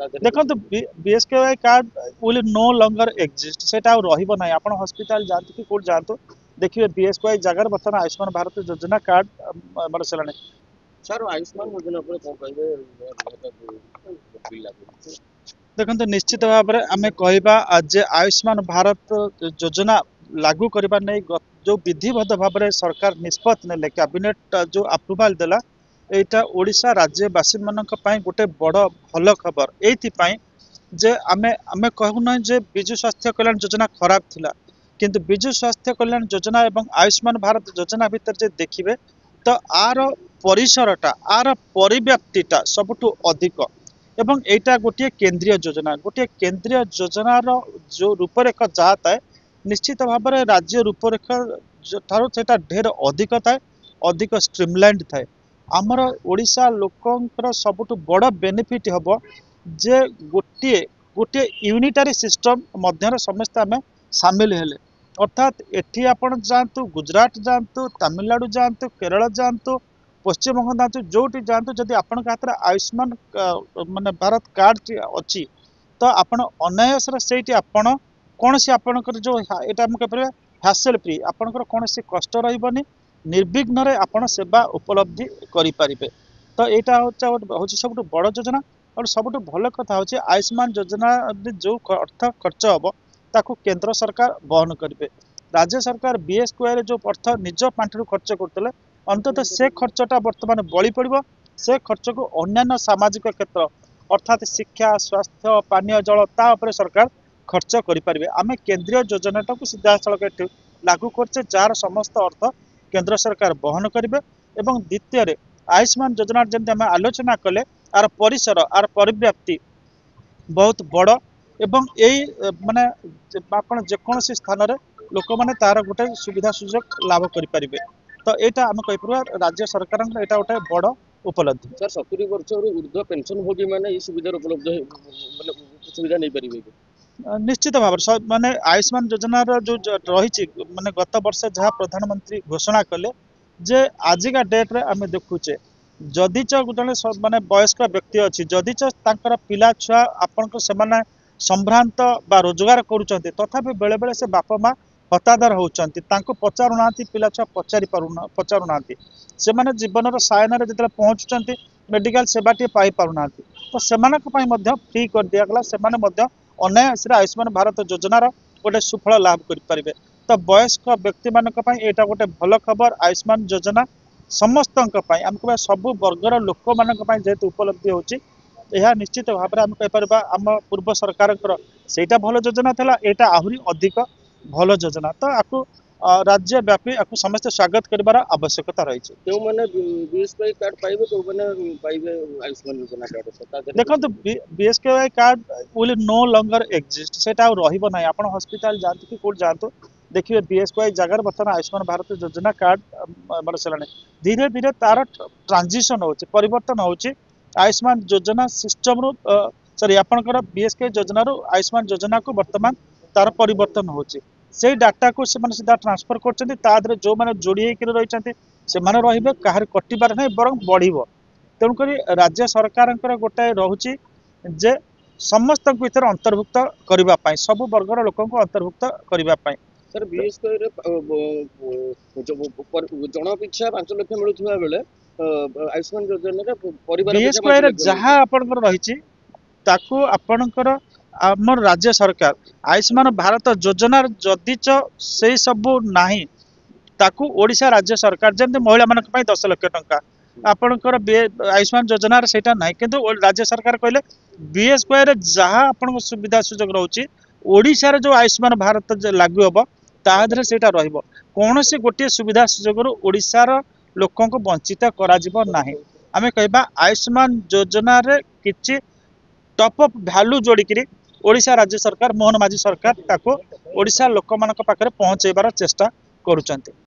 देखो BSKY card will no longer exist सेटा आ रहिबो नाही आपण हॉस्पिटल जातु कि कोड जातु देखिए बीएसकेवाई जगह बर्तमान आयुष्मान भारत योजना कार्ड बड़ सलाने सर आयुष्मान योजना पर कौन कहे देखो निश्चित भाव में आम कहवा जे आयुष्मान भारत योजना लागू करने नहीं जो विधिबद्ध भाव में सरकार निष्पत्ति ने कैबिनेट जो अप्रूवाल देला एटा ओडिशा राज्यवासी मानक पई गोटे बड़ भल खबर एइथिपाई जे आमे आमे कहूना जे विजु स्वास्थ्य कल्याण योजना खराब थिला किंतु विजु स्वास्थ्य कल्याण योजना एवं आयुष्मान भारत योजना भीतर जे देखिबे तो आर परिसरटा आर परिव्याप्तिटा सबुठु अधिक एवं एटा गोटे केंद्रीय योजनार जो रूपरेख जहाँ थाए निश्चित भाव में राज्य रूपरेख ठारू सेटा ढेर अधिक थाए अधिक स्ट्रीमलाइंड थाए आमर ओडिशा लोकंकर सबुठु बड़ बेनिफिट हबो जे गोटे गोटे यूनिटारी सिस्टम मध्य समस्त आम सामिल हेले अर्थात एठी आपण जातु गुजरात जातु तमिलनाडु जातु केरल जातु पश्चिमबंग जातु जोटी जातु जदि आपण हाथ आयुष्मान माने भारत कार्ड अच्छी तो आपण अनायास से कौन सी आपणकर जो यहाँ कह हासेल फ्री आपणकर कौन सी कष्ट रही निर्विघ्न आपण सेवा उपलब्धि करें तो यहाँ हूँ सब बड़ योजना और सब भल कथा हूँ आयुष्मान योजना जो अर्थ खर्च हम ताकू केंद्र सरकार बहन करेंगे राज्य सरकार बीएसकेवाई जो अर्थ निज पांठि खर्च करते अंततः से खर्चटा बर्तमान बड़ी पड़ो से खर्च को अन्य सामाजिक क्षेत्र अर्थात शिक्षा स्वास्थ्य पानीय जल तापर सरकार खर्च करें आम केंद्रीय योजनाटा को सीधा सड़क लागू करचे जार समस्त अर्थ केंद्र सरकार बहन करेंगे एवं द्वितीय आयुष्मान योजना जमी आम आलोचना कले आर परिसर आर परिव्याप्ति बहुत बड़ एवं यही माने आपण जेकोसी स्थान रे लोक मैंने तार गोटे सुविधा सुजोग लाभ करें तो यहाँ आम कहीपर राज्य सरकार यहाँ गोटे बड़ उपलब्धि सर 70 वर्ष ऊर्ध्व पेंशन भोगी मैंने सुविधा उपलब्ध सुविधा नहीं पारे निश्चित भाव माने आयुष्मान योजनार जो रही माने गत वर्ष जहाँ प्रधानमंत्री घोषणा कले जे आजिका डेट्रे आम देखुचे जदिच जड़े माने वयस्क व्यक्ति अच्छी जदिच पिला छुआ आपण से संभ्रांत बा रोजगार करुँच तथापि बेले बेले से बापा माँ हतादर होती पचारूना पिला छुआ पचारूना से माने जीवन सायन जो पहुँचुंट मेडिकल सेवाटी पाई पारना तो से फ्री कर दिगला से अनायास आयुष्मान भारत योजनार गोटे सुफल लाभ करें तो वयस्क व्यक्ति मानक यहाँ गोटे भल खबर आयुष्मान योजना समस्त आम कह सब वर्गर लोक मान जेहेतु उपलब्धि होची यह निश्चित भाव में आम कहीपर आम पूर्व सरकार सेटा भल योजना था यहाँ आहरी अधिक भल योजना तो आपको राज्य व्यापी आपको समस्त स्वागत कर आवश्यकता रही देखो BSKY card will no longer exist सेटा आ रहिबो नाही आपण हॉस्पिटल जातु कि कोड जातु देखिए बीएसकेवाई जगह बर्तमान आयुष्मान भारत योजना कार्ड बड़ सलाने धीरे धीरे तार ट्रांजिशन होची परिवर्तन होची आयुष्मान योजना सिस्टम रु सॉरी आपनकर बीएसके योजना रु आयुष्मान योजना को बर्तमान तार परिवर्तन होची से डाटा को से सीधा ट्रांसफर कर जो मैंने जोड़ी रही से रे कहार कटिबार नहीं बर बढ़ तेणुक राज्य सरकार गोटाए रोचे जे समस्त भर अंतर्भुक्त करने सब वर्गर लोक अंतर्भुक्त करने सर बीएसके जन पिछा 5 लाख मिलुवा बेले आयुष्मान योजना बीएसके जहाँ आपंकर रही आपणकर आमर राज्य सरकार आयुष्मान भारत योजना जदिच से सबू नाही ताकू ओडिशा राज्य सरकार जमी महिला मान 10 लाख टंका आपणकर आयुष्मान योजना सेटा ना किंतु राज्य सरकार कहले बीएसकेवाई जहाँ आपण सुविधा सुजोग रोचे ओडिशा जो आयुष्मान भारत लागू हम तादरे सेटा रहिबो कौन से गोटे सुविधा सुजोग ओडिशार लोकों को वंचित करा जिवो नाही आमे कहबा आयुष्मान योजना रे किछि टॉप अप वैल्यू जोड़िकी ओडिशा राज्य सरकार मोहन माझी सरकार ताको ओडिशा लोक मान पाखरे पहुंचेबार चेष्टा करुचंती।